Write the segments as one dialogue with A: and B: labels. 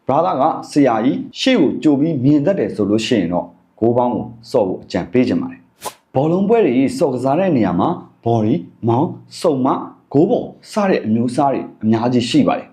A: brother ကဆရာကြီးရှေ့ကိုကြိုပြီးမြင်တတ်တယ်ဆိုလို့ရှိရင်တော့ကိုးပေါင်းကိုစော့ဖို့အကြံပေးချင်ပါတယ်ဘောလုံးပွဲတွေစော့ကစားတဲ့နေရာမှာဘော်ဒီမောင်းစုံမဂိုးပေါ်စတဲ့အမျိုးအစားတွေအများကြီးရှိပါတယ်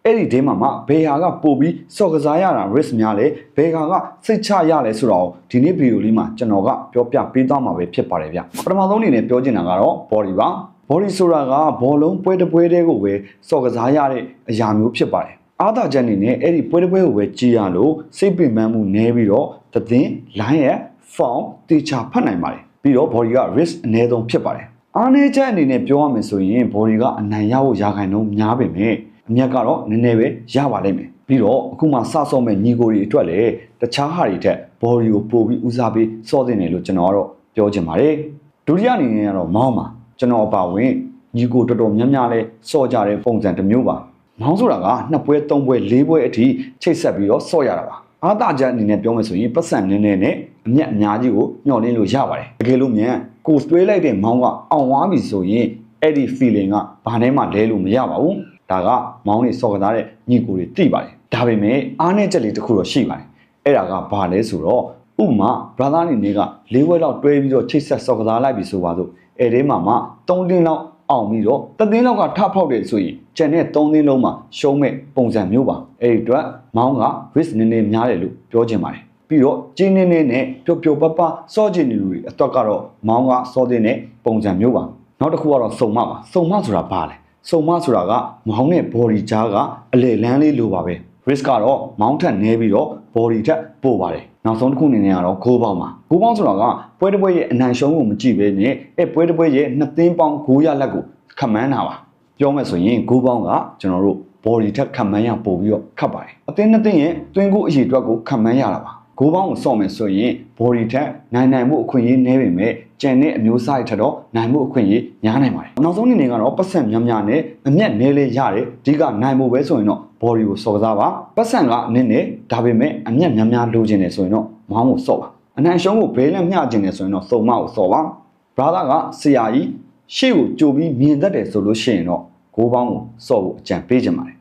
A: အဲ့ဒီဒင်းမှာမှဘေဟာကပို့ပြီးစော့ကစားရတာ risk များလေဘေဟာကစိတ်ချရလဲဆိုတော့ဒီနေ့ဗီဒီယိုလေးမှာကျွန်တော်ကပြောပြပေးသွားမှာပဲဖြစ်ပါတယ်ဗျပထမဆုံးအနေနဲ့ပြောချင်တာကတော့ body ပါ body ဆိုတာကဘောလုံးပွဲတစ်ပွဲတည်းကိုပဲစော့ကစားရတဲ့အရာမျိုးဖြစ်ပါတယ်အားသာချက်အနေနဲ့အဲ့ဒီပွဲတစ်ပွဲကိုပဲကြည်ရလို့စိတ်ပင်ပန်းမှုနည်းပြီးတော့သင်း line ရဲ့ form တေချာဖတ်နိုင်ပါတယ်ပြီးတော့ body က risk အနည်းဆုံးဖြစ်ပါတယ်အားနည်းချက်အနေနဲ့ပြောရမယ်ဆိုရင် body ကအနိုင်ရဖို့ရာခိုင်နှုန်းများပေမဲ့အမြတ်ကတော့နည်းနည်းပဲရပါလိမ့်မယ်ပြီးတော့အခုမှစဆော့မဲ့ညီကိုတွေအတွက်လည်းတခြားဟာတွေထက် body ကိုပို့ပြီးဦးစားပေးစော့တင်တယ်လို့ကျွန်တော်ကတော့ပြောချင်ပါတယ်ဒုတိယအနေနဲ့ကတော့မောင်းပါကျွန်တော်အပါဝင်ညီကိုတော်တော်များများလဲစော့ကြတဲ့ပုံစံတစ်မျိုးပါမောင်းဆိုတာက2ပွဲ3ပွဲ4ပွဲအထိချိတ်ဆက်ပြီးတော့စော့ရတာပါအားသာချက်အနေနဲ့ပြောမယ်ဆိုရင်ပတ်စံနည်းနည်းနဲ့အမြတ်အများကြီးကိုညှော်လင်းလို့ရပါတယ်တကယ်လို့မြန်ကိုတွေးလိုက်တဲ့မောင်းကအောင်သွားပြီဆိုရင်အဲ့ဒီ feeling ကဘာနဲ့မှလဲလို့မရပါဘူးဒါကမောင်းနေစော့ကစားတဲ့ညီကိုတွေသိပါတယ်ဒါပေမဲ့အားနည်းချက်လေးတစ်ခုတော့ရှိပါတယ်အဲ့ဒါကဘာလဲဆိုတော့ဥပမာ brother အနေနဲ့က၄ဝက်လောက်တွဲပြီးတော့ချိတ်ဆက်စော့ကစားလိုက်ပြီဆိုပါစို့အဲ့ဒီမှာမှ3တင်းလောက်အောင်ပြီးတော့တသိန်းလောက်ကထဖောက်တယ်ဆိုရင်ကျန်တဲ့3သိန်းလုံးမှာရှုံးမဲ့ပုံစံမျိုးပါအဲ့ဒီအတွက်မောင်းက risk နည်းနည်းများတယ်လို့ပြောချင်ပါတယ်ပြီးတော့ကျင်းနေနေနဲ့ပျော်ပျော်ပပစော့ချင်နေလူတွေအတွက်ကတော့မောင်းကစော့တဲ့နဲ့ပုံစံမျိုးပါနောက်တစ်ခုကတော့စုံမပါစုံမဆိုတာဘာလဲစုံမဆိုတာကမောင်းနဲ့ body ကြားကအလေလန်းလေးလိုပါပဲ risk ကတော့မောင်းထက်နည်းပြီးတော့ body ထက်ပိုပါတယ်နောက်ဆုံးတစ်ခုအနေနဲ့ကတော့ဂိုးပေါင်းပါဂိုးပေါင်းဆိုတာကပွဲတစ်ပွဲရဲ့အနိုင်ရှုံးကိုမကြည့်ဘဲနဲ့အဲပွဲတစ်ပွဲရဲ့2သိန်းပေါင်း900လက်ကိုခန့်မှန်းတာပါပြောမယ်ဆိုရင်ဂိုးပေါင်းကကျွန်တော်တို့ body ထက်ခန့်မှန်းရပို့ပြီးတော့ခတ်ပါတယ်အသင်း2သိန်းရဲ့တွင်းကိုအရေးအတွက်ကိုခန့်မှန်းရတာပါဂိုးပေါင်းကိုစော့မယ်ဆိုရင် body ထက်နိုင်မှုအခွင့်အရေးနည်းပေမဲ့ကျန်တဲ့အမျိုးအစားတွေထက်တော့နိုင်မှုအခွင့်အရေးများနိုင်ပါတယ်နောက်ဆုံးအနေနဲ့ကတော့ပတ်စံများနဲ့အမျက်နည်းလေးရတယ်အဓိကနိုင်မှုပဲဆိုရင်တော့ body ကိုစော့ကစားပါပတ်စံကနည်းနည်းဒါပေမဲ့အမျက်များလိုချင်တယ်ဆိုရင်တော့မောင်းကိုစော့ပါအနိုင်ရှုံးကိုဘေးလက်မျှချင်တယ်ဆိုရင်တော့စုံမကိုစော့ပါ brother ကဆရာကြီးရှေ့ကိုကြိုပြီးမြင်တတ်တယ်ဆိုလို့ရှိရင်တော့ဂိုးပေါင်းကိုစော့ဖို့အကြံပေးချင်ပါတယ်